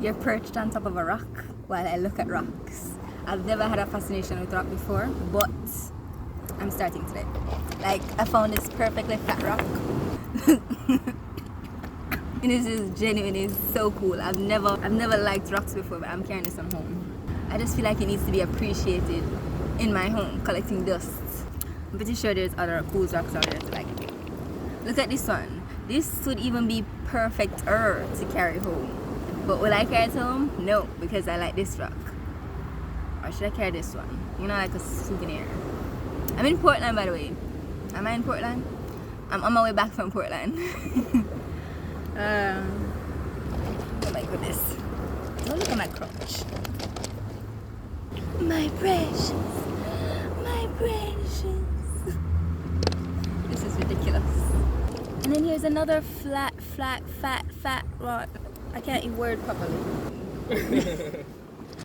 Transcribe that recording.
You're perched on top of a rock while I look at rocks. I've never had a fascination with rock before, but I'm starting today. Like, I found this perfectly flat rock. And this is genuinely so cool. I've never liked rocks before, but I'm carrying this one home. I just feel like it needs to be appreciated in my home, collecting dust. I'm pretty sure there's other cool rocks out there to like. Look at this one. This would even be perfect-er to carry home. But will I carry it home? No, because I like this rock. Or should I carry this one? You know, like a souvenir. I'm in Portland, by the way. Am I in Portland? I'm on my way back from Portland. Oh my goodness. Don't look at my crotch. My precious. My precious. This is ridiculous. And then here's another fat rock. I can't even word properly.